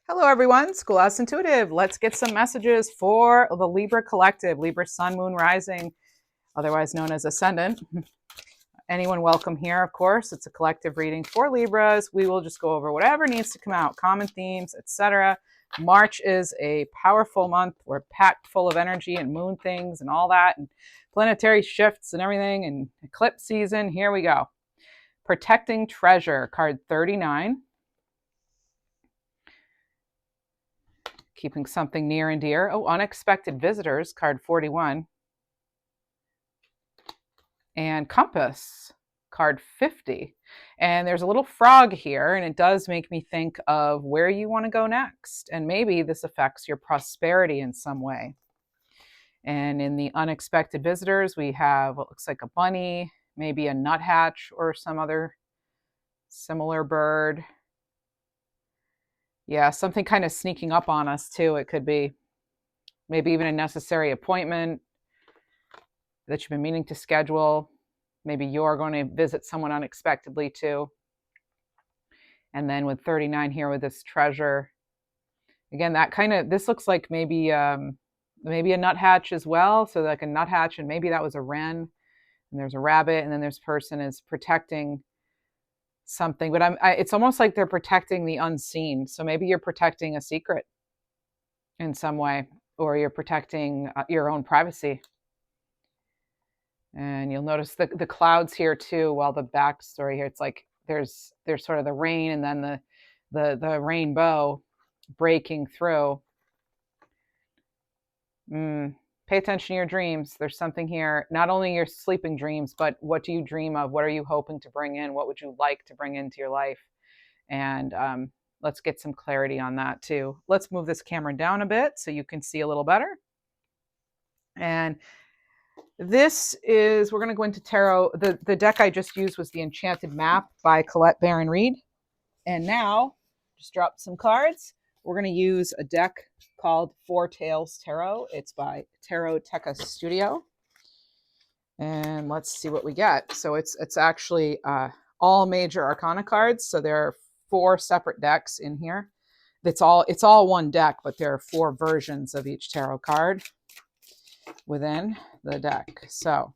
Hello, everyone. Schoolhouse Intuitive. Let's get some messages for the Libra Collective, Libra Sun, Moon, Rising, otherwise known as Ascendant. Anyone welcome here, of course. It's a collective reading for Libras. We will just go over whatever needs to come out, common themes, etc. March is a powerful month. We're packed full of energy and moon things and all that, and planetary shifts and everything, and eclipse season. Here we go. Protecting Treasure, card 39. Keeping something near and dear. Oh, Unexpected Visitors, card 41. And Compass, card 50. And there's a little frog here, and it does make me think of where you want to go next. And maybe this affects your prosperity in some way. And in the Unexpected Visitors, we have what looks like a bunny, maybe a nuthatch or some other similar bird. Yeah, something kind of sneaking up on us too. It could be maybe even a necessary appointment that you've been meaning to schedule. Maybe you're going to visit someone unexpectedly too. And then with 39 here with this treasure, again, that kind of, this looks like maybe a nuthatch as well. So like a nuthatch, and maybe that was a wren, and there's a rabbit, and then this person is protecting something, but it's almost like they're protecting the unseen. So maybe you're protecting a secret in some way, or you're protecting your own privacy. And you'll notice the clouds here too. Well, the backstory here, it's like there's sort of the rain, and then the rainbow breaking through. Pay attention to your dreams. There's something here, not only your sleeping dreams, but what do you dream of? What are you hoping to bring in? What would you like to bring into your life? And let's get some clarity on that too. Let's move this camera down a bit so you can see a little better. And this is, we're going to go into tarot. The deck I just used was the Enchanted Map by Colette Baron Reed. And now, just dropped some cards. We're going to use a deck called Four Tails Tarot. It's by Tarot Teca Studio. And let's see what we get. So it's actually all major arcana cards. So there are 4 separate decks in here. It's all one deck, but there are 4 versions of each tarot card within the deck. So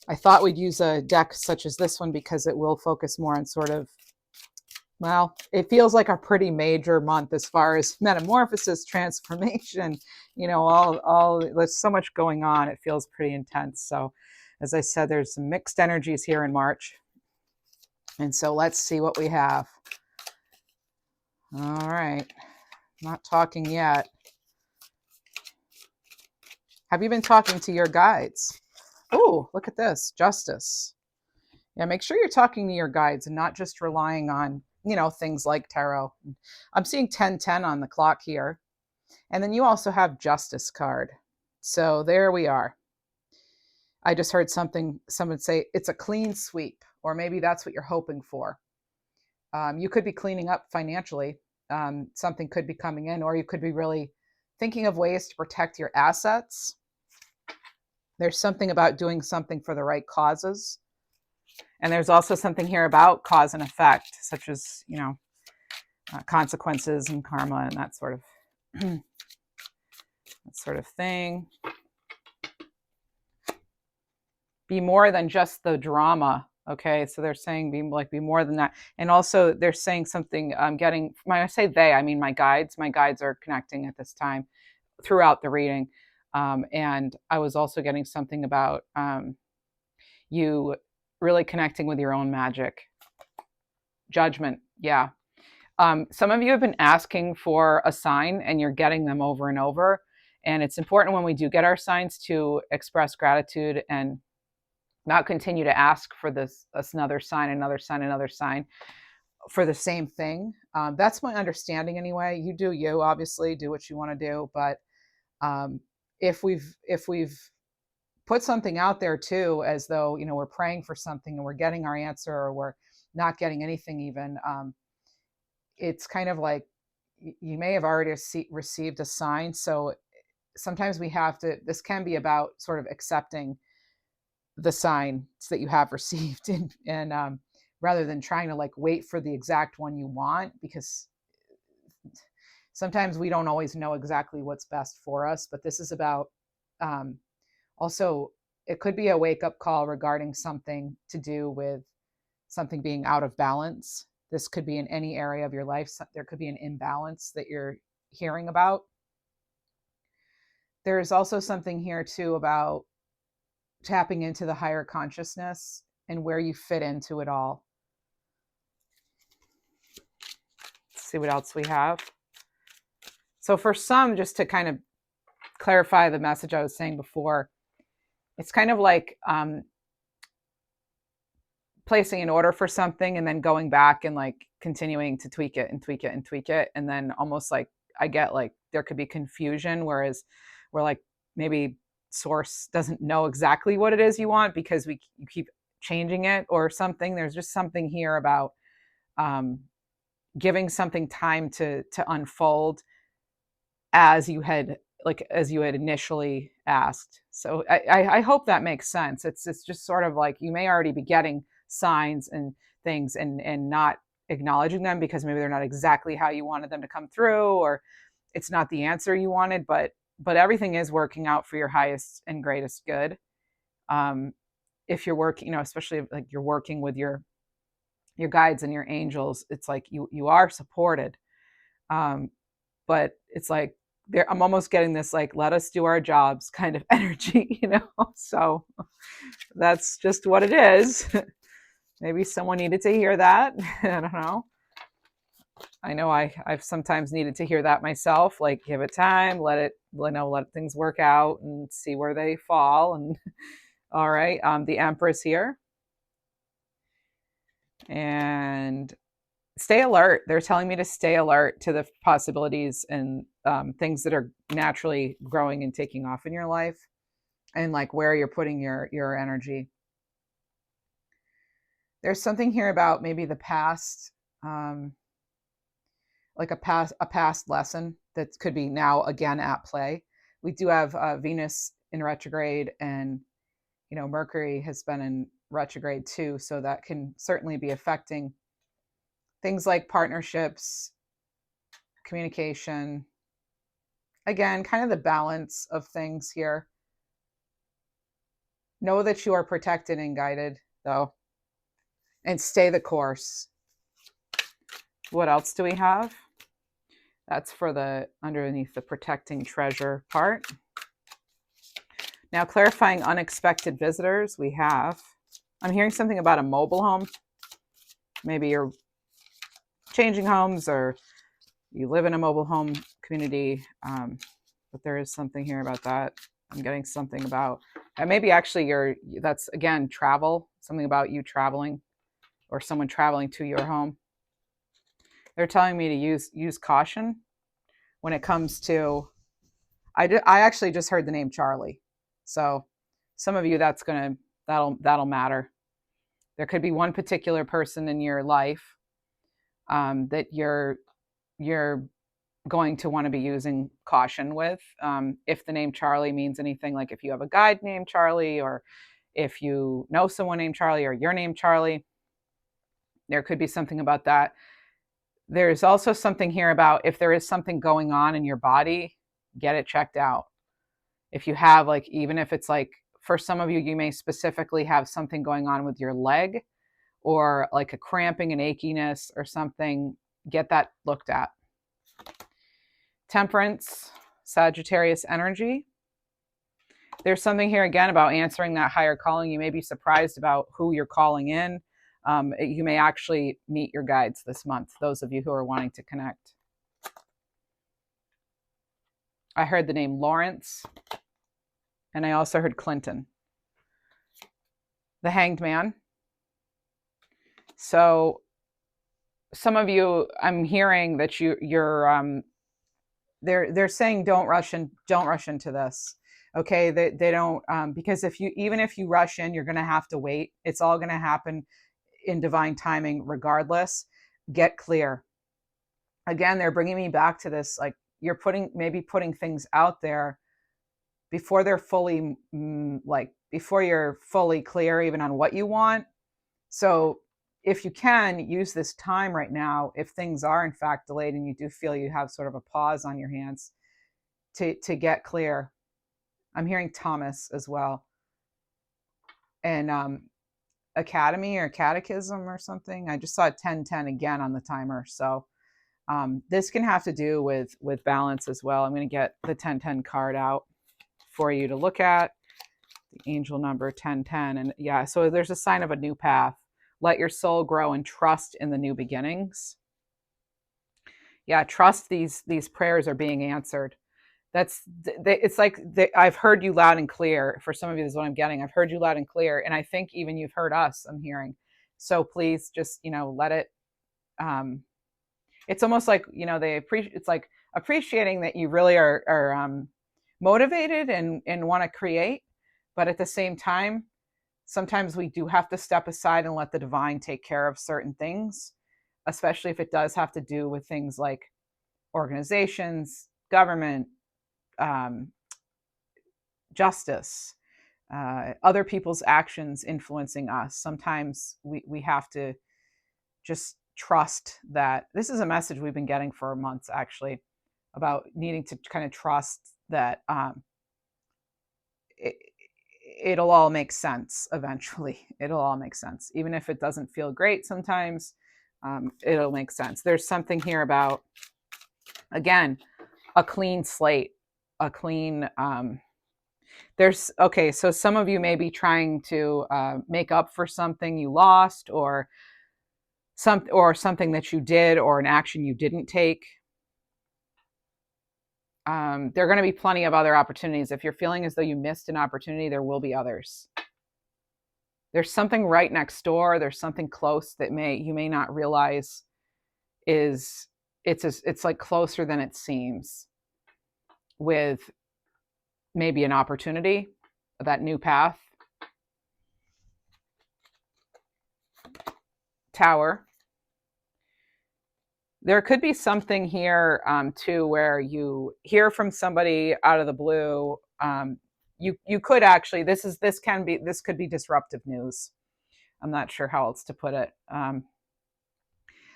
I thought we'd use a deck such as this one because it will focus more on sort of, well, it feels like a pretty major month as far as metamorphosis, transformation, all there's so much going on. It feels pretty intense. So as I said, there's some mixed energies here in March. And so let's see what we have. All right. Not talking yet. Have you been talking to your guides? Oh, look at this. Justice. Yeah, make sure you're talking to your guides and not just relying on, things like tarot. I'm seeing 1010 on the clock here. And then you also have Justice card. So there we are. I just heard someone say it's a clean sweep, or maybe that's what you're hoping for. You could be cleaning up financially. Something could be coming in, or you could be really thinking of ways to protect your assets. There's something about doing something for the right causes. And there's also something here about cause and effect, such as, consequences and karma and that sort of thing. Be more than just the drama. Okay, so they're saying be more than that. And also they're saying something, when I say they, I mean my guides. My guides are connecting at this time throughout the reading. And I was also getting something about you really connecting with your own magic. Judgment, yeah. Some of you have been asking for a sign, and you're getting them over and over. And it's important when we do get our signs to express gratitude and not continue to ask for another sign for the same thing. That's my understanding anyway. You do you, obviously, do what you want to do. But if we've put something out there too, as though, we're praying for something and we're getting our answer, or we're not getting anything even, it's kind of like you may have already received a sign. So sometimes this can be about sort of accepting the signs that you have received, and rather than trying to wait for the exact one you want, because sometimes we don't always know exactly what's best for us, but this is about also, it could be a wake up call regarding something to do with something being out of balance. This could be in any area of your life. There could be an imbalance that you're hearing about. There's also something here too about tapping into the higher consciousness and where you fit into it all. Let's see what else we have. So for some, just to kind of clarify the message I was saying before, it's kind of like placing an order for something and then going back and like continuing to tweak it and tweak it and tweak it. And then almost like I get like there could be confusion, whereas we're like maybe source doesn't know exactly what it is you want because you keep changing it or something. There's just something here about giving something time to unfold as you had initially asked. So I hope that makes sense. It's just sort of like you may already be getting signs and things and not acknowledging them because maybe they're not exactly how you wanted them to come through, or it's not the answer you wanted, but everything is working out for your highest and greatest good. If you're working, especially like you're working with your guides and your angels, it's like you are supported. But it's like I'm almost getting this like let us do our jobs kind of energy, So that's just what it is. Maybe someone needed to hear that. I don't know. I know I've sometimes needed to hear that myself. Like give it time, let things work out and see where they fall. And all right, the Empress here, and stay alert. They're telling me to stay alert to the possibilities and things that are naturally growing and taking off in your life, and like where you're putting your energy. There's something here about maybe the past, like a past lesson that could be now again at play. We do have Venus in retrograde, and Mercury has been in retrograde too, so that can certainly be affecting things like partnerships, communication. Again, kind of the balance of things here. Know that you are protected and guided, though, and stay the course. What else do we have? That's for the underneath the protecting treasure part. Now, clarifying unexpected visitors, we have. I'm hearing something about a mobile home. Maybe you're changing homes or you live in a mobile home community, but there is something here about that. I'm getting something about, and maybe actually that's again travel, something about you traveling or someone traveling to your home. They're telling me to use caution when it comes to, I actually just heard the name Charlie. So some of you that'll matter. There could be one particular person in your life that you're going to want to be using caution with. If the name Charlie means anything, like if you have a guide named Charlie, or if you know someone named Charlie, or your name Charlie, there could be something about that. There's also something here about if there is something going on in your body, get it checked out. If you have like, even if it's like, for some of you, you may specifically have something going on with your leg or like a cramping and achiness or something, get that looked at. Temperance, Sagittarius energy. There's something here again about answering that higher calling. You may be surprised about who you're calling in. You may actually meet your guides this month, those of you who are wanting to connect. I heard the name Lawrence, and I also heard Clinton. The Hanged Man. So some of you, I'm hearing that you're they're saying don't rush into this. Okay, they don't because even if you rush in, you're going to have to wait. It's all going to happen in divine timing regardless. Get clear. Again, they're bringing me back to this, like you're putting things out there before they're fully before you're fully clear even on what you want. So if you can use this time right now, if things are in fact delayed and you do feel you have sort of a pause on your hands to get clear. I'm hearing Thomas as well. And academy or catechism or something. I just saw 1010 again on the timer. So this can have to do with balance as well. I'm going to get the 1010 card out for you to look at. The angel number 1010. And yeah, so there's a sign of a new path. Let your soul grow and trust in the new beginnings. Yeah, trust these prayers are being answered. It's like I've heard you loud and clear. For some of you, this is what I'm getting. I've heard you loud and clear, and I think even you've heard us. I'm hearing. So please, just let it. It's almost like they appreciate. It's like appreciating that you really are motivated and want to create, but at the same time, sometimes we do have to step aside and let the divine take care of certain things, especially if it does have to do with things like organizations, government, justice, other people's actions influencing us. Sometimes we have to just trust that this is a message we've been getting for months, actually, about needing to kind of trust that it'll all make sense eventually. It'll all make sense. Even if it doesn't feel great sometimes, it'll make sense. There's something here about, again, a clean slate, a clean, okay, so some of you may be trying to make up for something you lost, or something that you did, or an action you didn't take. There are going to be plenty of other opportunities. If you're feeling as though you missed an opportunity, there will be others. There's something right next door. There's something close that you may not realize it's like closer than it seems, with maybe an opportunity, that new path. Tower. There could be something here too, where you hear from somebody out of the blue. You could actually, this could be disruptive news. I'm not sure how else to put it. I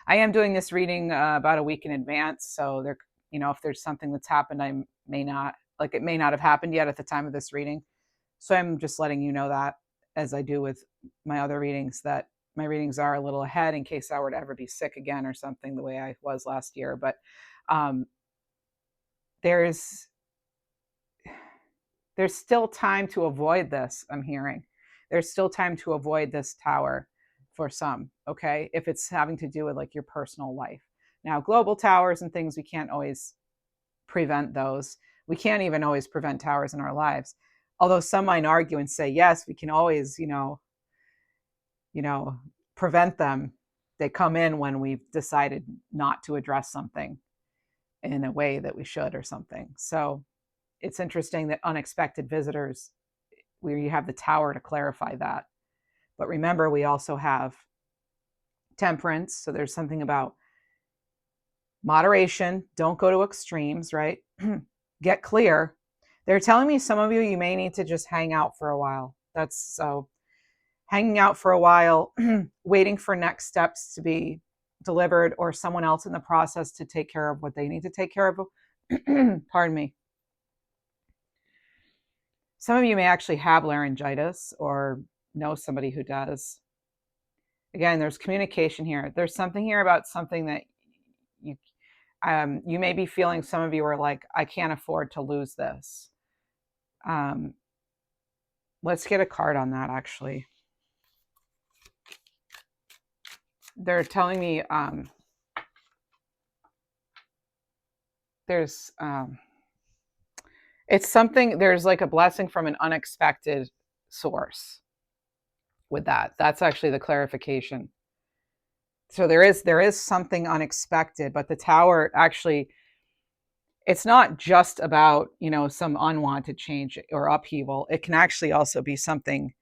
am doing this reading about a week in advance, so there, if there's something that's happened, it may not have happened yet at the time of this reading. So I'm just letting you know that, as I do with my other readings, that my readings are a little ahead in case I were to ever be sick again or something, the way I was last year. But there's still time to avoid this. I'm hearing there's still time to avoid this tower for some. Okay, if it's having to do with like your personal life. Now, global towers and things, we can't always prevent those. We can't even always prevent towers in our lives. Although some might argue and say, yes, we can always, prevent them. They come in when we've decided not to address something in a way that we should or something. So it's interesting that unexpected visitors, where you have the tower to clarify that. But remember, we also have temperance. So there's something about moderation. Don't go to extremes, right? Get clear. They're telling me some of you may need to just hang out for a while. That's so hanging out for a while, waiting for next steps to be delivered, or someone else in the process to take care of what they need to take care of. Pardon me. Some of you may actually have laryngitis or know somebody who does. Again, there's communication here. There's something here about something that you may be feeling. Some of you are like, I can't afford to lose this. Let's get a card on that, actually. They're telling me there's it's something, there's like a blessing from an unexpected source with that. That's actually the clarification. So there is something unexpected, but the tower actually, it's not just about, some unwanted change or upheaval. It can actually also be something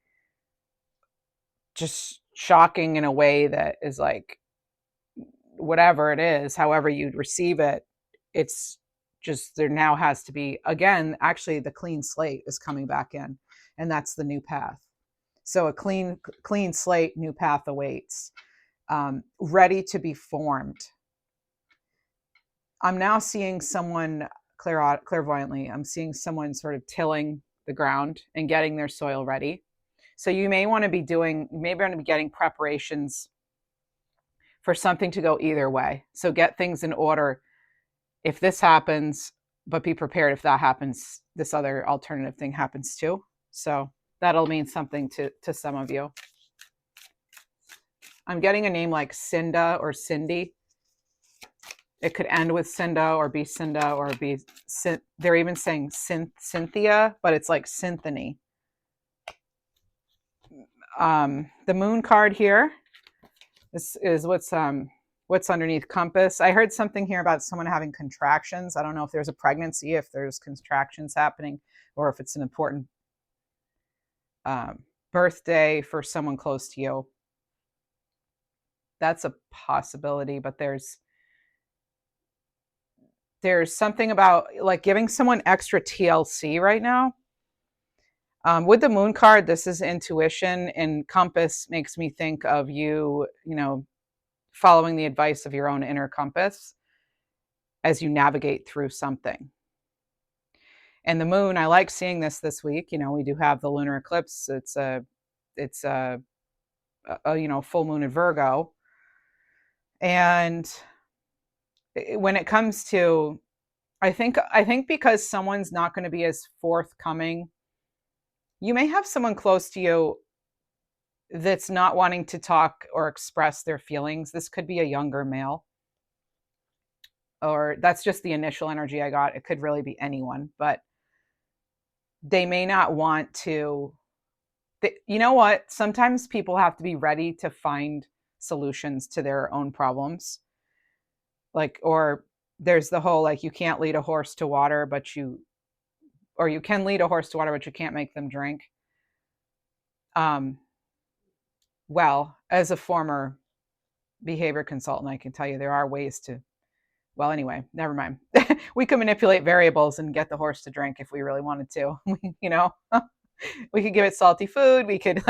just shocking in a way that is like, whatever it is, however you'd receive it, it's just, there now has to be, again, actually the clean slate is coming back in, and that's the new path. So a clean slate, new path awaits. ready to be formed. I'm now seeing someone clairvoyantly, I'm seeing someone sort of tilling the ground and getting their soil ready. So you may want to be doing, maybe want to be getting preparations for something to go either way. So get things in order if this happens, but be prepared if that happens, this other alternative thing happens too. So that'll mean something to some of you. I'm getting a name like Cinda or Cindy. It could end with Cinda or be Cinda or be, they're even saying Cynthia, but it's like Symphony. The moon card here, this is what's underneath compass. I heard something here about someone having contractions. I don't know if there's a pregnancy, if there's contractions happening, or if it's an important birthday for someone close to you. That's a possibility, but there's something about like giving someone extra TLC right now. With the moon card, this is intuition, and compass makes me think of you, following the advice of your own inner compass as you navigate through something. And the moon, I like seeing this week. We do have the lunar eclipse. It's a full moon in Virgo. And when it comes to, I think because someone's not going to be as forthcoming, you may have someone close to you that's not wanting to talk or express their feelings. This could be a younger male, or that's just the initial energy I got. It could really be anyone, but they may not want to. You know what? Sometimes people have to be ready to find solutions to their own problems. Or there's the whole, like, you can't lead a horse to water, or you can lead a horse to water, but you can't make them drink. Well, as a former behavior consultant, I can tell you there are ways to, well, anyway, never mind. We could manipulate variables and get the horse to drink if we really wanted to, we could give it salty food. We could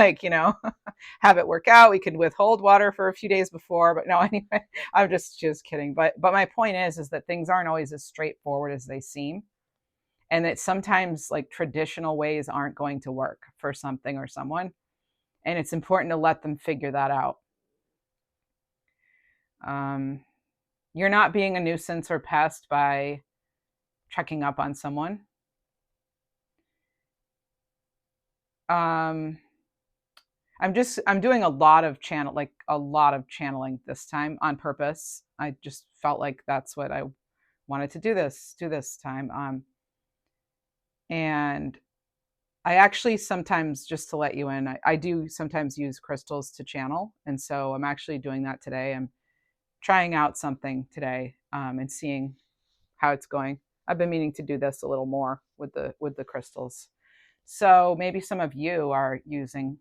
have it work out. We could withhold water for a few days before, but no, anyway, I'm just kidding. But my point is that things aren't always as straightforward as they seem. And that sometimes like traditional ways aren't going to work for something or someone. And it's important to let them figure that out. You're not being a nuisance or pest by checking up on someone. I'm doing a lot of channeling this time on purpose. I just felt like that's what I wanted to do this time. And I actually sometimes, just to let you in, I do sometimes use crystals to channel. And so I'm actually doing that today. I'm trying out something today, and seeing how it's going. I've been meaning to do this a little more with the crystals. So maybe some of you are using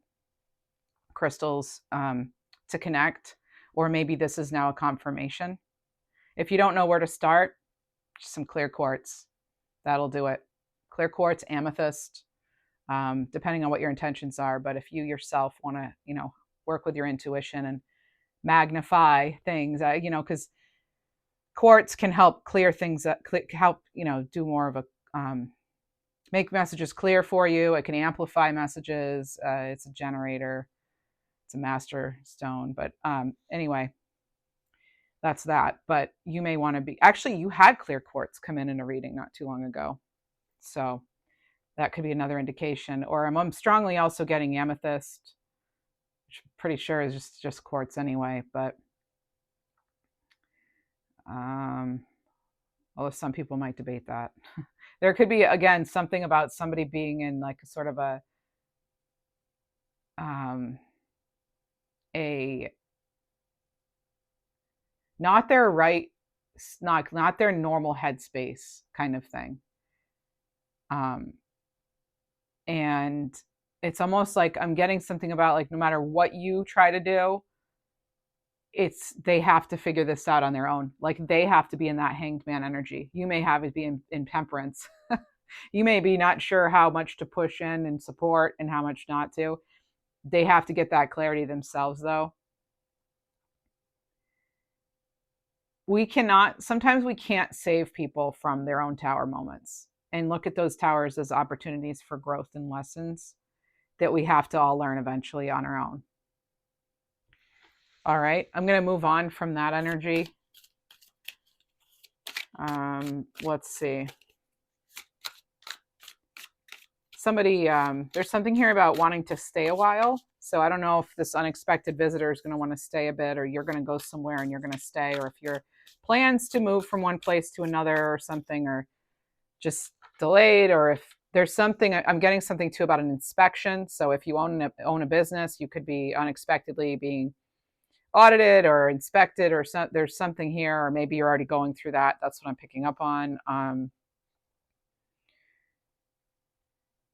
crystals to connect, or maybe this is now a confirmation. If you don't know where to start, just some clear quartz. That'll do it. Clear quartz, amethyst, depending on what your intentions are. But if you yourself want to, work with your intuition and magnify things, because quartz can help clear things up, help, do more of a, make messages clear for you. It can amplify messages. It's a generator. It's a master stone. But anyway, that's that. But you may want to be, actually, you had clear quartz come in a reading not too long ago. So that could be another indication. Or I'm strongly also getting amethyst, which I'm pretty sure is just quartz anyway. But although some people might debate that. There could be, again, something about somebody being in like a sort of a not their right, not their normal headspace kind of thing. And it's almost like I'm getting something about like no matter what you try to do, they have to figure this out on their own. Like they have to be in that hanged man energy. You may have it be in temperance. You may be not sure how much to push in and support and how much not to. They have to get that clarity themselves though. We cannot, sometimes we can't save people from their own tower moments, and look at those towers as opportunities for growth and lessons that we have to all learn eventually on our own. All right, I'm going to move on from that energy. Let's see. Somebody, there's something here about wanting to stay a while. So I don't know if this unexpected visitor is going to want to stay a bit, or you're going to go somewhere and you're going to stay, or if your plans to move from one place to another or something are just delayed, or if there's something. I'm getting something too about an inspection. So if you own a business, you could be unexpectedly being audited or inspected, or there's something here, or maybe you're already going through that. That's what I'm picking up on.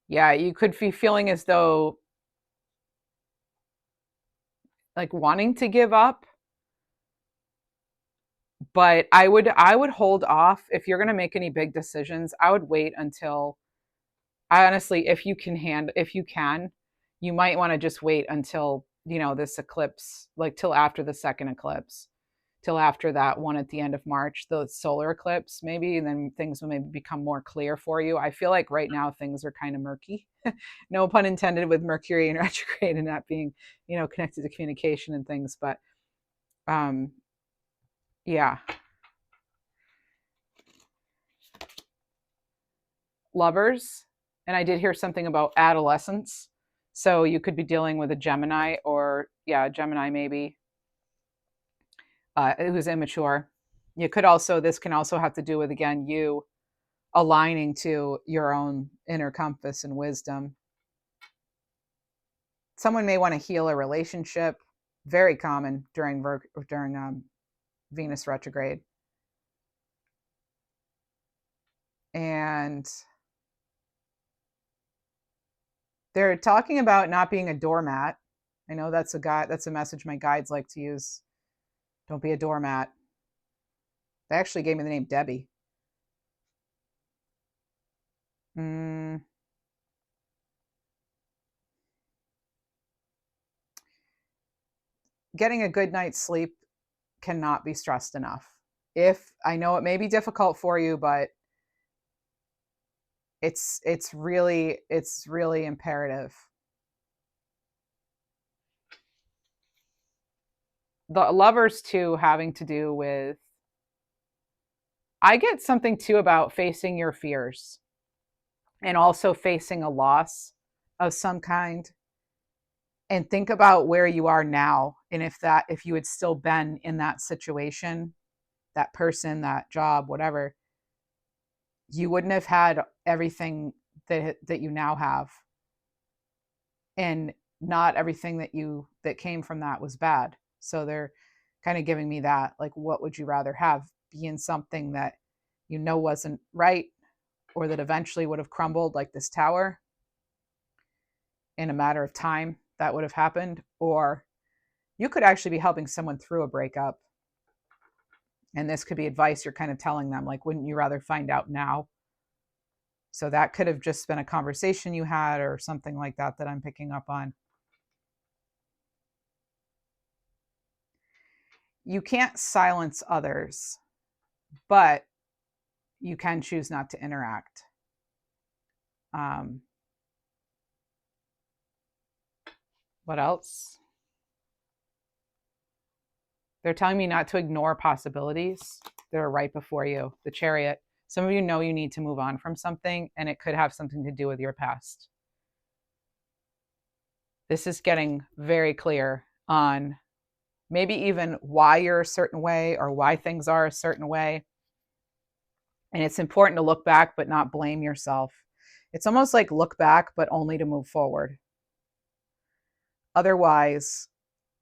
Yeah, you could be feeling as though like wanting to give up, but I would hold off if you're going to make any big decisions. I would wait until, I honestly, if you can, you might want to just wait until, this eclipse, like till after the second eclipse, till after that one at the end of March, the solar eclipse maybe, and then things will maybe become more clear for you. I feel like right now things are kind of murky. No pun intended, with Mercury in retrograde and that being, connected to communication and things, but um yeah. Lovers, and I did hear something about adolescence. So you could be dealing with a Gemini, or yeah, Gemini maybe, who's immature. You could also, this can also have to do with, again, you aligning to your own inner compass and wisdom. Someone may want to heal a relationship. Very common during Venus retrograde. And they're talking about not being a doormat. I know that's a message my guides like to use. Don't be a doormat. They actually gave me the name Debbie. Mm, Getting a good night's sleep cannot be stressed enough. If I know it may be difficult for you, but it's really imperative. The lovers too, having to do with, I get something too about facing your fears, and also facing a loss of some kind, and think about where you are now, and if you had still been in that situation, that person, that job, whatever, you wouldn't have had everything that you now have. And not everything that came from that was bad. So they're kind of giving me that, like, what would you rather have? Be in something that wasn't right, or that eventually would have crumbled, like this tower, in a matter of time that would have happened, or you could actually be helping someone through a breakup, and this could be advice you're kind of telling them, like, wouldn't you rather find out now? So that could have just been a conversation you had, or something like that I'm picking up on. You can't silence others, but you can choose not to interact. Um, what else? They're telling me not to ignore possibilities that are right before you. The Chariot. Some of you know you need to move on from something, and it could have something to do with your past. This is getting very clear on maybe even why you're a certain way, or why things are a certain way. And it's important to look back, but not blame yourself. It's almost like look back, but only to move forward. Otherwise,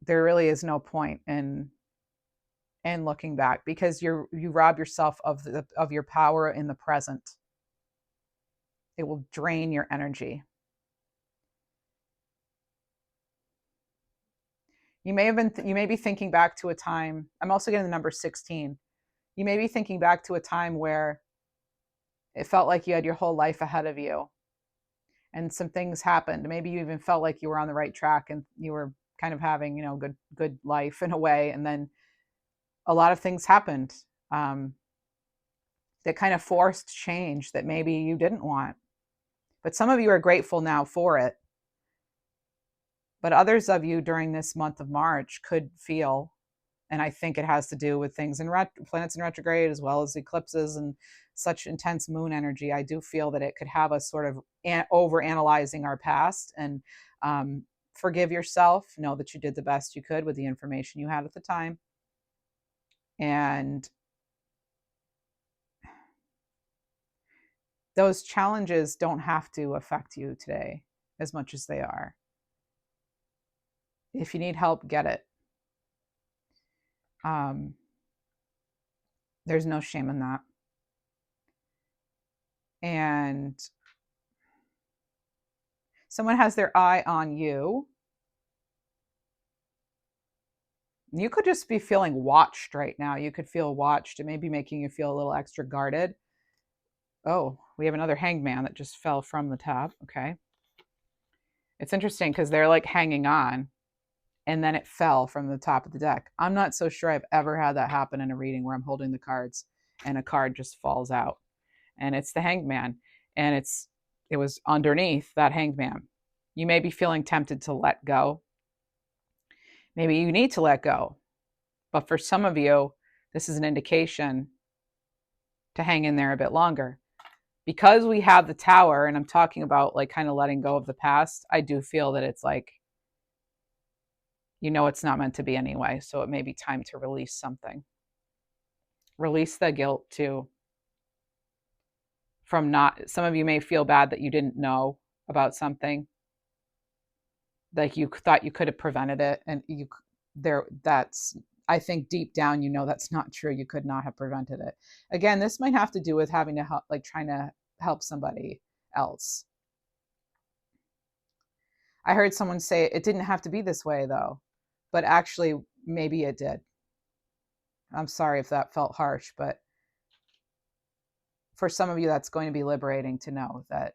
there really is no point in looking back, because you rob yourself of your power in the present. It will drain your energy. You may be thinking back to a time. I'm also getting the number 16. You may be thinking back to a time where it felt like you had your whole life ahead of you, and some things happened. Maybe you even felt like you were on the right track, and you were kind of having, good life in a way, and then a lot of things happened um, that kind of forced change that maybe you didn't want. But some of you are grateful now for it. But others of you during this month of March could feel, and I think it has to do with things in planets in retrograde, as well as eclipses and such intense moon energy. I do feel that it could have us sort of over analyzing our past, and forgive yourself. Know that you did the best you could with the information you had at the time. And those challenges don't have to affect you today as much as they are. If you need help, get it. There's no shame in that. And someone has their eye on you. You could just be feeling watched right now. You could feel watched. It may be making you feel a little extra guarded. Oh, we have another hanged man that just fell from the top. Okay. It's interesting because they're like hanging on, and then it fell from the top of the deck. I'm not so sure I've ever had that happen in a reading where I'm holding the cards and a card just falls out. And it's the hanged man. And it was underneath that hanged man. You may be feeling tempted to let go. Maybe you need to let go. But for some of you, this is an indication to hang in there a bit longer. Because we have the Tower, and I'm talking about like kind of letting go of the past, I do feel that it's like, it's not meant to be anyway. So it may be time to release something. Release the guilt too. Some of you may feel bad that you didn't know about something. Like you thought you could have prevented it. And I think deep down, that's not true. You could not have prevented it. Again, this might have to do with having to help, like trying to help somebody else. I heard someone say it didn't have to be this way though, but actually maybe it did. I'm sorry if that felt harsh, but for some of you, that's going to be liberating to know that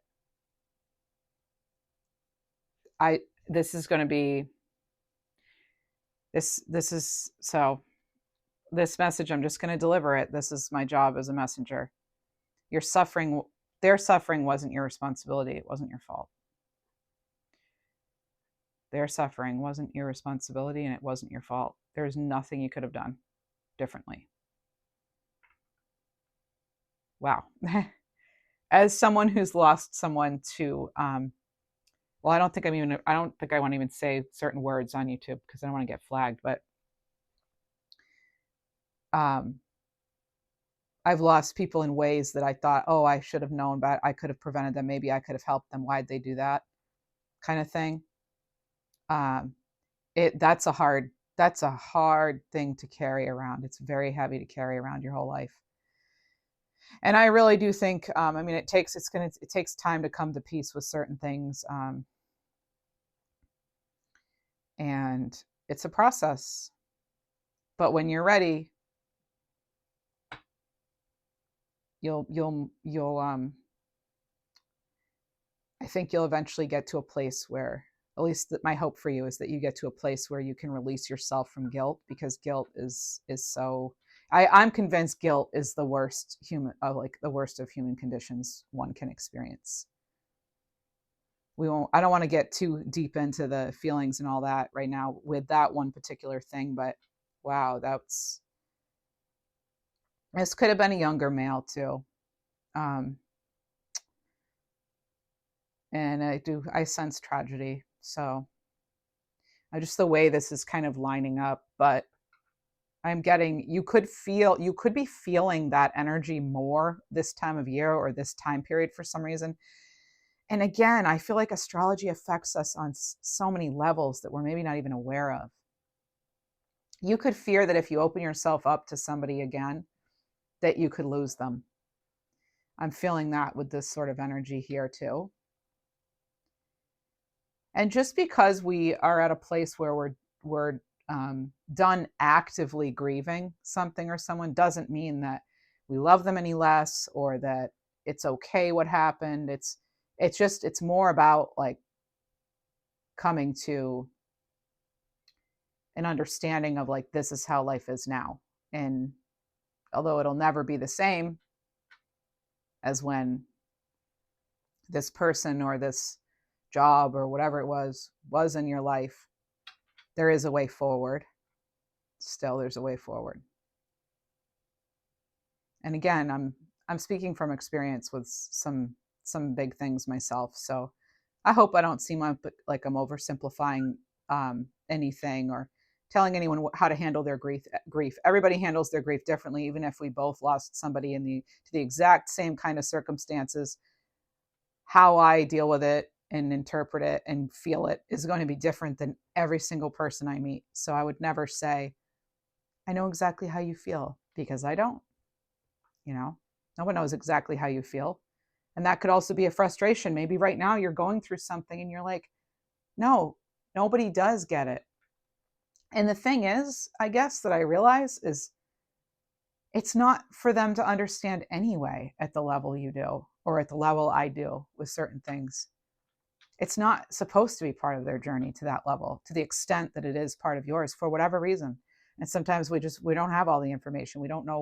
this is going to be, this message, I'm just going to deliver it. This is my job as a messenger. Their suffering wasn't your responsibility. It wasn't your fault. Their suffering wasn't your responsibility, and it wasn't your fault. There's nothing you could have done differently. Wow. As someone who's lost someone to, well, I don't think I want to even say certain words on YouTube because I don't want to get flagged, but I've lost people in ways that I thought, oh, I should have known, but I could have prevented them. Maybe I could have helped them. Why'd they do that? Kind of thing. That's a hard thing to carry around. It's very heavy to carry around your whole life. And I really do think, it takes time to come to peace with certain things. And it's a process. But when you're ready, you'll I think you'll eventually get to a place where, at least my hope for you is that you get to a place where you can release yourself from guilt, because guilt is so, I'm convinced guilt is the worst the worst of human conditions one can experience. I don't want to get too deep into the feelings and all that right now with that one particular thing, but wow, this could have been a younger male too. And I sense tragedy. So just the way this is kind of lining up, but I'm getting, you could be feeling that energy more this time of year or this time period for some reason. And again, I feel like astrology affects us on so many levels that we're maybe not even aware of. You could fear that if you open yourself up to somebody again, that you could lose them. I'm feeling that with this sort of energy here too. And just because we are at a place where we're done actively grieving something or someone doesn't mean that we love them any less, or that it's okay what happened. It's more about like coming to an understanding of like, this is how life is now. And although it'll never be the same as when this person or this job or whatever it was in your life, there is a way forward. Still, there's a way forward. And again, I'm speaking from experience with some big things myself. So I hope I don't seem like I'm oversimplifying anything or telling anyone how to handle their grief. Everybody handles their grief differently, even if we both lost somebody to the exact same kind of circumstances. How I deal with it and interpret it and feel it is going to be different than every single person I meet. So I would never say, I know exactly how you feel, because I don't. No one knows exactly how you feel. And that could also be a frustration. Maybe right now you're going through something and you're like, no, nobody does get it. And the thing is, I guess that I realize is it's not for them to understand anyway at the level you do, or at the level I do with certain things. It's not supposed to be part of their journey to that level, to the extent that it is part of yours for whatever reason. And sometimes we don't have all the information. We don't know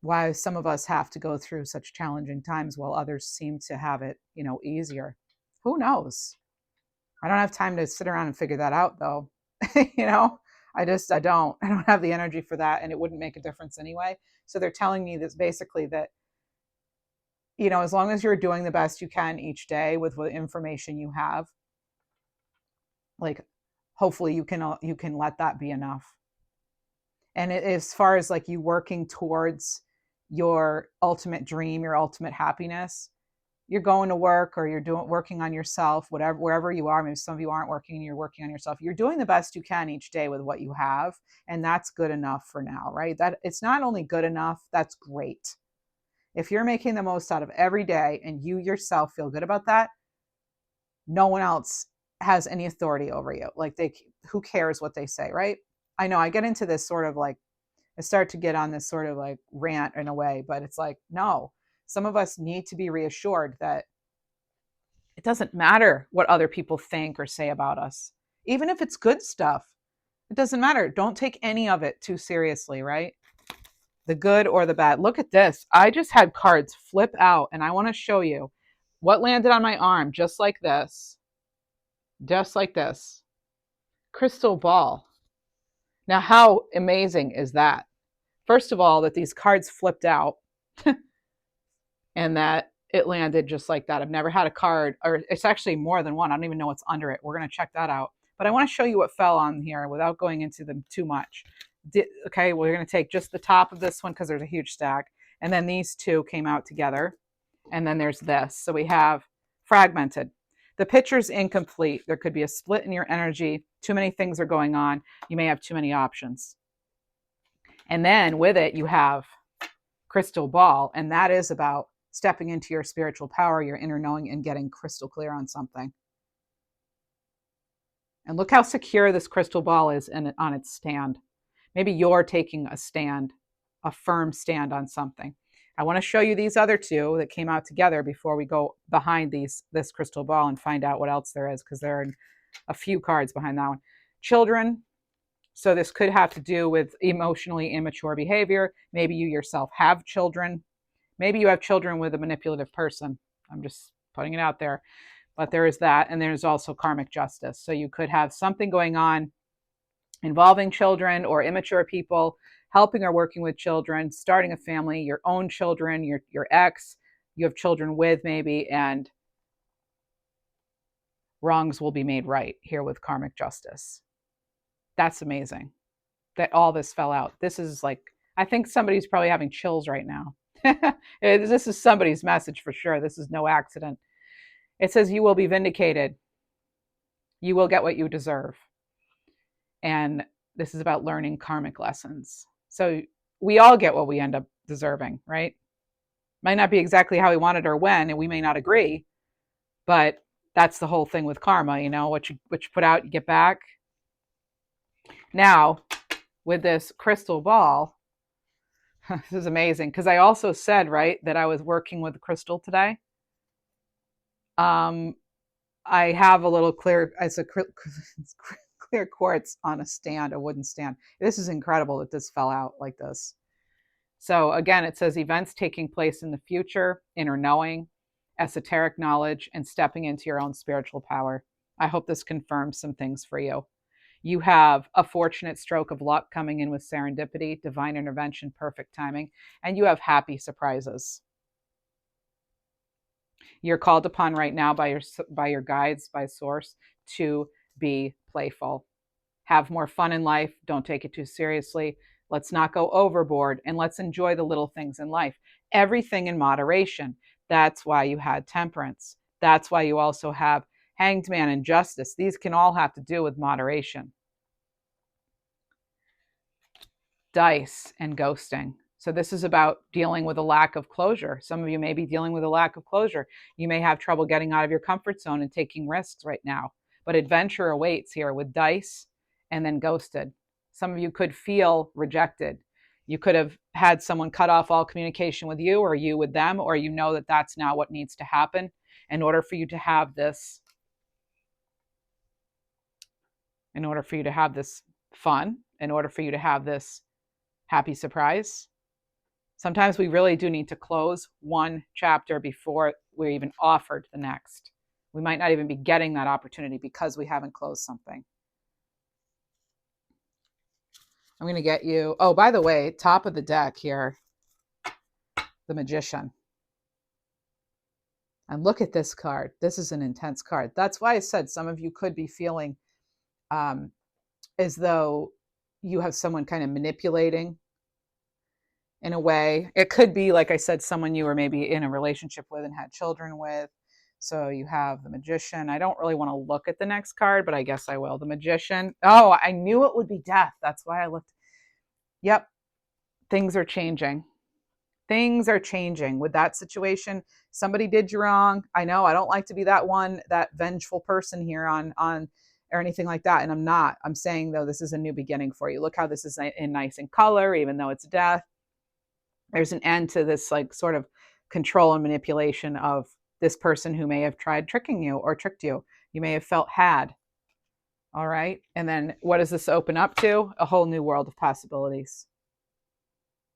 why some of us have to go through such challenging times while others seem to have it, easier. Who knows? I don't have time to sit around and figure that out, though. I don't have the energy for that, and it wouldn't make a difference anyway. So they're telling me this basically that, as long as you're doing the best you can each day with what information you have, like, hopefully you can let that be enough. And as far as like you working towards your ultimate dream, your ultimate happiness, you're going to work or you're working on yourself, wherever you are. Maybe some of you aren't working and you're working on yourself. You're doing the best you can each day with what you have, and that's good enough for now, right? That it's not only good enough, that's great. If you're making the most out of every day and you yourself feel good about that, no one else has any authority over you. Like who cares what they say, right? I know I get into this sort of like, I start to get on this sort of like rant in a way, but it's like, no, some of us need to be reassured that it doesn't matter what other people think or say about us. Even if it's good stuff, it doesn't matter. Don't take any of it too seriously, right? The good or the bad. Look at this. I just had cards flip out, and I want to show you what landed on my arm, just like this. Just like this. Crystal ball. Now, how amazing is that? First of all, that these cards flipped out and that it landed just like that. I've never had a card, or it's actually more than one. I don't even know what's under it. We're going to check that out. But I want to show you what fell on here without going into them too much. Okay, we're going to take just the top of this one because there's a huge stack. And then these two came out together. And then there's this. So we have fragmented. The picture's incomplete. There could be a split in your energy. Too many things are going on. You may have too many options. And then with it, you have crystal ball. And that is about stepping into your spiritual power, your inner knowing, and getting crystal clear on something. And look how secure this crystal ball is on its stand. Maybe you're taking a stand, a firm stand on something. I want to show you these other two that came out together before we go behind this crystal ball and find out what else there is, because there are a few cards behind that one. Children. So this could have to do with emotionally immature behavior. Maybe you yourself have children. Maybe you have children with a manipulative person. I'm just putting it out there. But there is that. And there's also karmic justice. So you could have something going on involving children or immature people, helping or working with children, starting a family, your own children, your ex, you have children with maybe, and wrongs will be made right here with karmic justice. That's amazing that all this fell out. This is like, I think somebody's probably having chills right now. This is somebody's message for sure. This is no accident. It says you will be vindicated. You will get what you deserve. And this is about learning karmic lessons. So we all get what we end up deserving, right? Might not be exactly how we wanted or when, and we may not agree, but that's the whole thing with karma, what you put out, you get back. Now, with this crystal ball, this is amazing, because I also said, right, that I was working with the crystal today. I have a little clear, it's clear quartz on a stand, a wooden stand. This is incredible that this fell out like this. So again, it says events taking place in the future, inner knowing, esoteric knowledge, and stepping into your own spiritual power. I hope this confirms some things for you. You have a fortunate stroke of luck coming in with serendipity, divine intervention, perfect timing, and you have happy surprises. You're called upon right now by your guides, by source, to be playful. Have more fun in life. Don't take it too seriously. Let's not go overboard, and let's enjoy the little things in life. Everything in moderation. That's why you had temperance. That's why you also have hanged man and justice. These can all have to do with moderation. Dice and ghosting. So this is about dealing with a lack of closure. Some of you may be dealing with a lack of closure. You may have trouble getting out of your comfort zone and taking risks right now. But adventure awaits here with dice and then ghosted. Some of you could feel rejected. You could have had someone cut off all communication with you, or you with them, or you know that that's now what needs to happen in order for you to have this, in order for you to have this fun, in order for you to have this happy surprise. Sometimes we really do need to close one chapter before we're even offered the next. We might not even be getting that opportunity because we haven't closed something. I'm going to get you, oh, by the way, top of the deck here, the Magician. And look at this card. This is an intense card. That's why I said some of you could be feeling as though you have someone kind of manipulating in a way. It could be, like I said, someone you were maybe in a relationship with and had children with. So you have the Magician. I don't really want to look at the next card, but I guess I will. The Magician. Oh, I knew it would be Death. That's why I looked. Yep. Things are changing. Things are changing with that situation. Somebody did you wrong. I know I don't like to be that one, that vengeful person here on or anything like that. And I'm not. I'm saying, though, this is a new beginning for you. Look how this is in nice in color, even though it's death. There's an end to this like sort of control and manipulation of this person who may have tried tricking you or tricked you. You may have felt had. All right. And then what does this open up to? A whole new world of possibilities.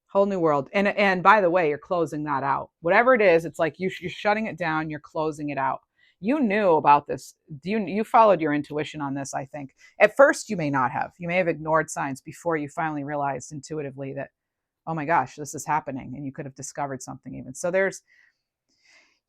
Whole new world. And by the way, you're closing that out. Whatever it is, it's like you're shutting it down, you're closing it out. You knew about this. You followed your intuition on this, I think. At first, you may not have. You may have ignored signs before you finally realized intuitively that, oh my gosh, this is happening. And you could have discovered something even. So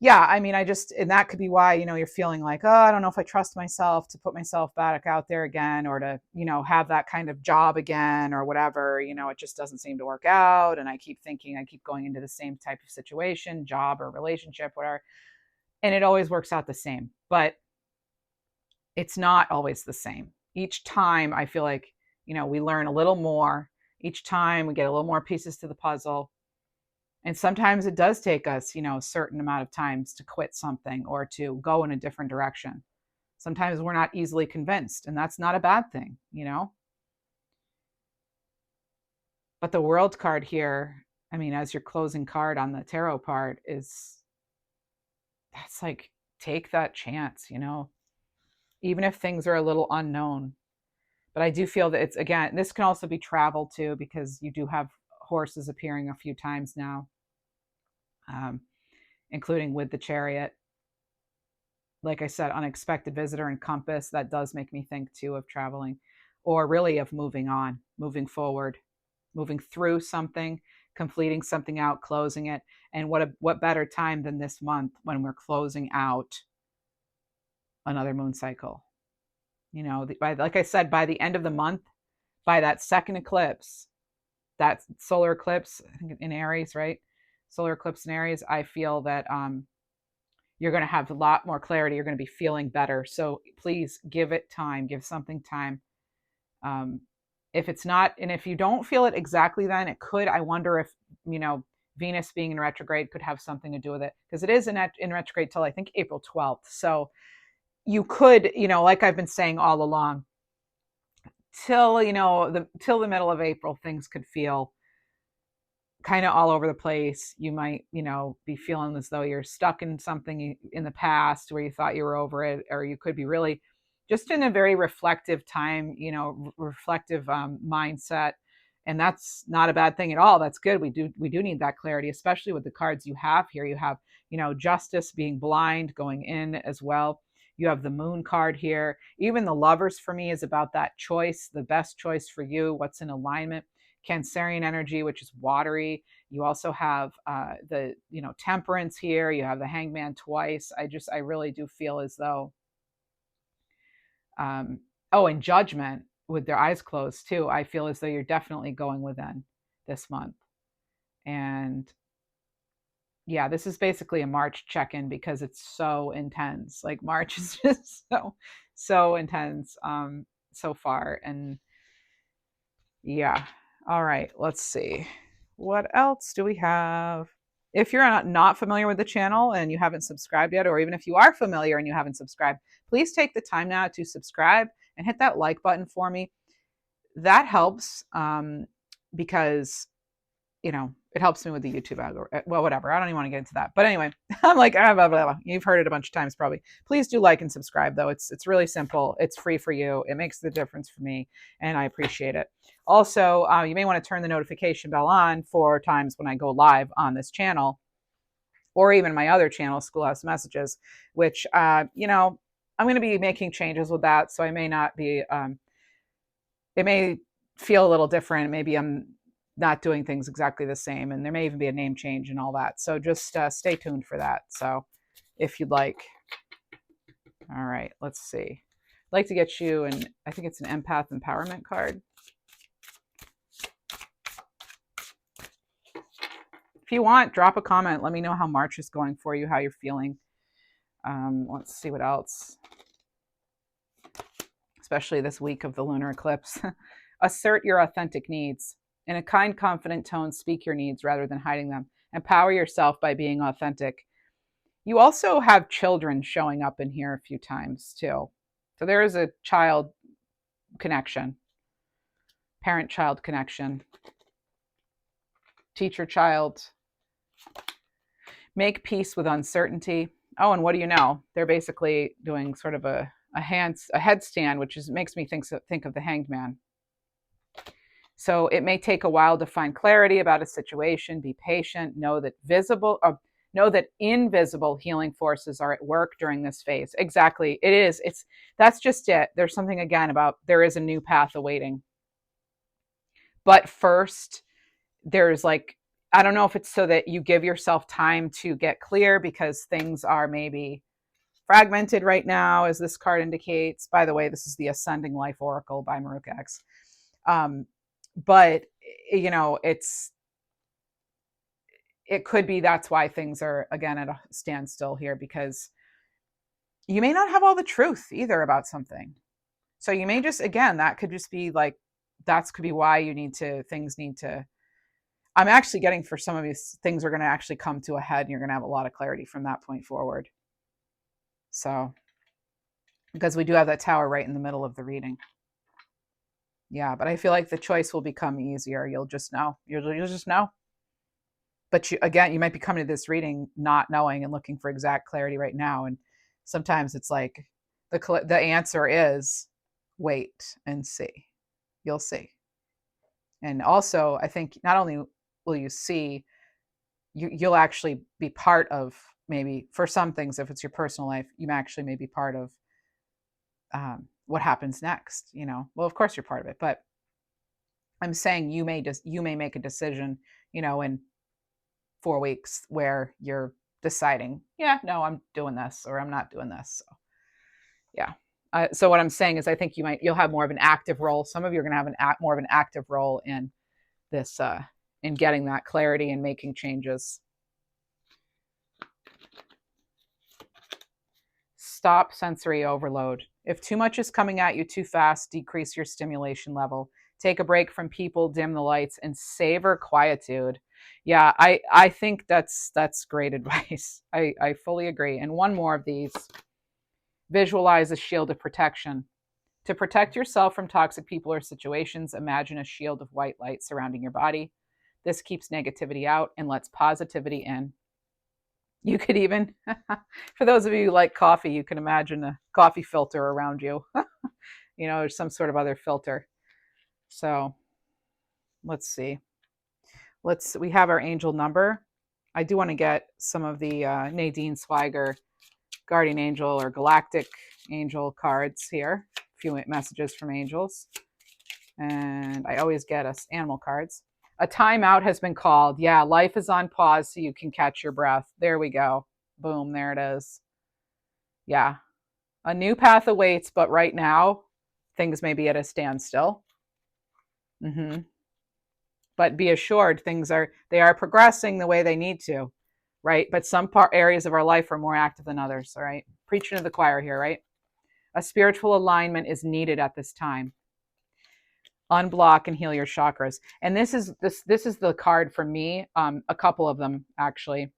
yeah, I mean, and that could be why, you're feeling like, oh, I don't know if I trust myself to put myself back out there again, or to, have that kind of job again or whatever, it just doesn't seem to work out. And I keep going into the same type of situation, job or relationship, whatever. And it always works out the same, but it's not always the same. Each time I feel like, we learn a little more. Each time we get a little more pieces to the puzzle. And sometimes it does take us, a certain amount of times to quit something or to go in a different direction. Sometimes we're not easily convinced, and that's not a bad thing, But the World card here, I mean, as your closing card on the tarot part that's like, take that chance, even if things are a little unknown. But I do feel that it's, again, this can also be travel too, because you do have horses appearing a few times now. Including with the Chariot. Like I said, unexpected visitor and compass, that does make me think too of traveling, or really of moving on, moving forward, moving through something, completing something out, closing it. And what better time than this month when we're closing out another moon cycle? Like I said, by the end of the month, by that second eclipse, that solar eclipse, I think in Aries, right? Solar eclipse in Aries, I feel that you're going to have a lot more clarity. You're going to be feeling better. So please give it time, give something time. If it's not, and if you don't feel it exactly then, it could, I wonder if, Venus being in retrograde could have something to do with it, because it is in retrograde till I think April 12th. So you could, like I've been saying all along, till the middle of April, things could feel kind of all over the place. You might, be feeling as though you're stuck in something in the past where you thought you were over it, or you could be really just in a very reflective time, reflective mindset. And that's not a bad thing at all. That's good. We do need that clarity, especially with the cards you have here. You have, justice, being blind, going in as well. You have the moon card here. Even the lovers for me is about that choice, the best choice for you, what's in alignment. Cancerian energy, which is watery. You also have the, temperance here. You have the hangman twice. I really do feel as though, and judgment with their eyes closed too. I feel as though you're definitely going within this month. And yeah, this is basically a March check-in because it's so intense. Like March is just so intense so far. And yeah. All right, let's see. What else do we have? If you're not familiar with the channel and you haven't subscribed yet, or even if you are familiar and you haven't subscribed, please take the time now to subscribe and hit that like button for me. That helps because, it helps me with the YouTube algorithm. Well, whatever. I don't even want to get into that. But anyway, I'm like, blah, blah, blah. You've heard it a bunch of times probably. Please do like and subscribe, though. It's really simple. It's free for you. It makes the difference for me, and I appreciate it. Also, you may want to turn the notification bell on for times when I go live on this channel, or even my other channel, Schoolhouse Messages, which, I'm going to be making changes with that. So I may not be, it may feel a little different. Maybe I'm not doing things exactly the same, and there may even be a name change and all that. So just stay tuned for that. So if you'd like. All right, let's see. I'd like to get you, and I think it's an empath empowerment card. If you want, drop a comment. Let me know how March is going for you, how you're feeling. Let's see what else. Especially this week of the lunar eclipse. Assert your authentic needs. In a kind, confident tone, speak your needs rather than hiding them. Empower yourself by being authentic. You also have children showing up in here a few times too. So there is a child connection, parent-child connection, teacher-child. Make peace with uncertainty. Oh, and what do you know? They're basically doing sort of a headstand, which makes me think of the Hanged Man. So it may take a while to find clarity about a situation. Be patient. Know that invisible healing forces are at work during this phase. Exactly. It is. That's just it. There's something again about there is a new path awaiting. But first, there's I don't know if it's so that you give yourself time to get clear because things are maybe fragmented right now, as this card indicates. By the way, this is the Ascending Life Oracle by Maruk X. But it could be that's why things are again at a standstill here, because you may not have all the truth either about something. So you may just, again, that could just be that could be why things need to, I'm actually getting for some of these things are going to actually come to a head and you're going to have a lot of clarity from that point forward. So, because we do have that tower right in the middle of the reading. Yeah, but I feel like the choice will become easier. You'll just know. You'll just know. But you might be coming to this reading not knowing and looking for exact clarity right now. And sometimes it's like the answer is wait and see. You'll see. And also, I think not only will you see, you'll actually be part of, maybe for some things, if it's your personal life, you actually may be part of what happens next. Well, of course you're part of it, but I'm saying you may make a decision, in 4 weeks where you're deciding, yeah, no, I'm doing this or I'm not doing this. So yeah. So what I'm saying is I think you'll have more of an active role. Some of you are going to have more of an active role in this, in getting that clarity and making changes. Stop sensory overload. If too much is coming at you too fast, decrease your stimulation level. Take a break from people, dim the lights, and savor quietude. Yeah, I think that's great advice. I fully agree. And one more of these. Visualize a shield of protection. To protect yourself from toxic people or situations, imagine a shield of white light surrounding your body. This keeps negativity out and lets positivity in. You could even, for those of you who like coffee, you can imagine a coffee filter around you, or some sort of other filter. So let's see. We have our angel number. I do want to get some of the Nadine Swiger guardian angel or galactic angel cards here. A few messages from angels. And I always get us animal cards. A timeout has been called. Yeah, life is on pause so you can catch your breath. There we go. Boom, there it is. Yeah. A new path awaits, but right now things may be at a standstill. Mm-hmm. But be assured they are progressing the way they need to, right? But some areas of our life are more active than others, all right? Preaching to the choir here, right? A spiritual alignment is needed at this time. Unblock and heal your chakras. And this is the card for me. A couple of them actually.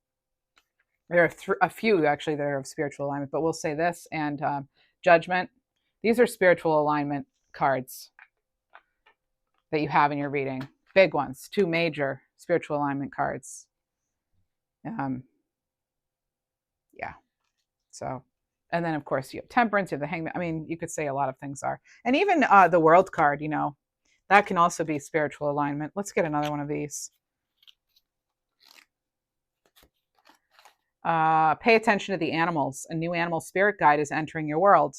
There are a few actually that are of spiritual alignment, but we'll say this and judgment. These are spiritual alignment cards that you have in your reading. Big ones, two major spiritual alignment cards. Yeah. So, and then of course you have temperance, you have the hangman. I mean, you could say a lot of things are, and even the world card, that can also be spiritual alignment. Let's get another one of these. Pay attention to the animals. A new animal spirit guide is entering your world.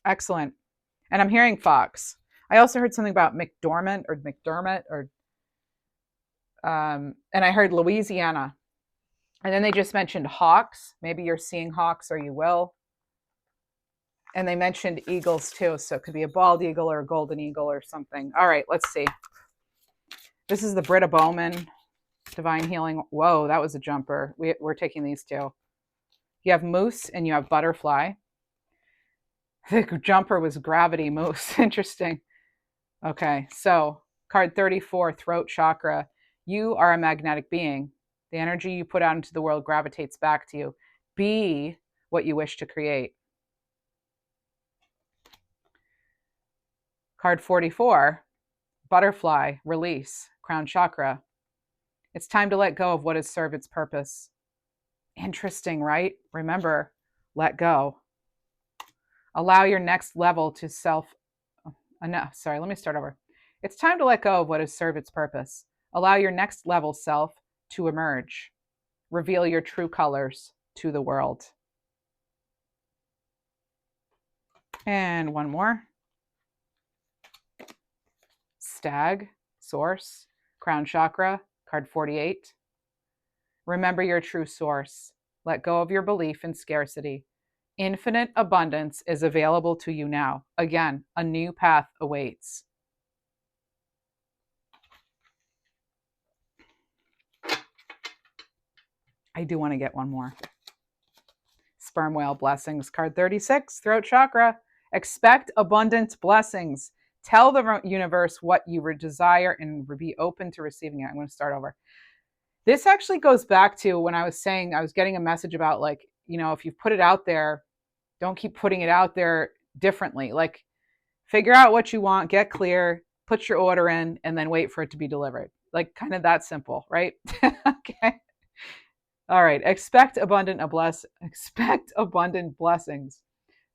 Excellent. And I'm hearing fox. I also heard something about McDermott, and I heard Louisiana. And then they just mentioned hawks. Maybe you're seeing hawks or you will. And they mentioned eagles too. So it could be a bald eagle or a golden eagle or something. All right, let's see. This is the Britta Bowman Divine Healing. Whoa, that was a jumper. We're taking these two. You have moose and you have butterfly. The jumper was gravity moose. Interesting. Okay, so card 34, throat chakra. You are a magnetic being. The energy you put out into the world gravitates back to you. Be what you wish to create. Card 44, butterfly, release, crown chakra. It's time to let go of what has served its purpose. Interesting, right? Remember, let go. Allow your next level to let me start over. It's time to let go of what has served its purpose. Allow your next level self to emerge. Reveal your true colors to the world. And one more. Stag, source, crown chakra, card 48. Remember your true source. Let go of your belief in scarcity. Infinite abundance is available to you now. Again, a new path awaits. I do want to get one more. Sperm Whale blessings, card 36, throat chakra. Expect abundant blessings. Tell the universe what you desire and be open to receiving it. I'm going to start over. This actually goes back to when I was saying I was getting a message about if you put it out there, don't keep putting it out there differently. Like, figure out what you want, get clear, put your order in, and then wait for it to be delivered. Like, kind of that simple, right? Okay. All right. Expect abundant blessings.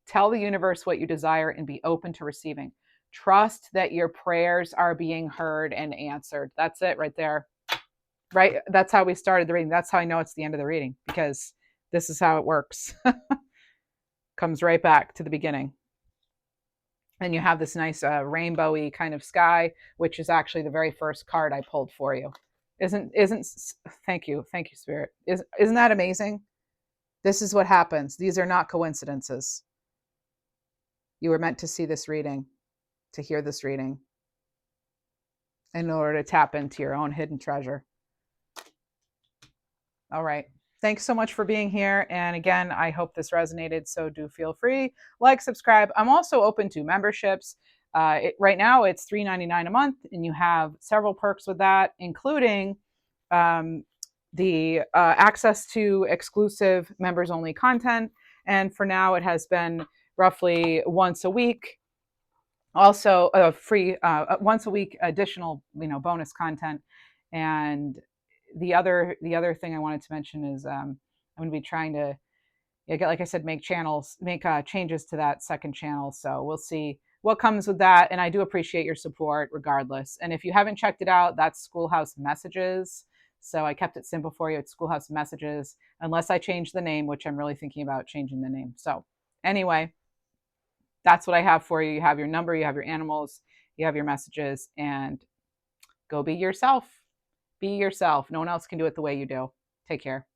Tell the universe what you desire and be open to receiving. Trust that your prayers are being heard and answered. That's it right there. Right? That's how we started the reading. That's how I know it's the end of the reading, because this is how it works. Comes right back to the beginning. And you have this nice rainbowy kind of sky, which is actually the very first card I pulled for you. Thank you, Spirit. Isn't that amazing? This is what happens. These are not coincidences. You were meant to see this reading, to hear this reading, in order to tap into your own hidden treasure. All right. Thanks so much for being here. And again, I hope this resonated. So do feel free, subscribe. I'm also open to memberships. Right now, it's $3.99 a month, and you have several perks with that, including the access to exclusive members-only content. And for now, it has been roughly once a week. Also, free once a week additional, bonus content. And the other thing I wanted to mention is I'm going to be trying to, yeah, like I said, make channels, make changes to that second channel. So we'll see what comes with that. And I do appreciate your support regardless. And if you haven't checked it out, that's Schoolhouse Messages. So I kept it simple for you. It's Schoolhouse Messages, unless I change the name, which I'm really thinking about changing the name. So anyway, that's what I have for you. You have your number, you have your animals, you have your messages, and go be yourself. Be yourself. No one else can do it the way you do. Take care.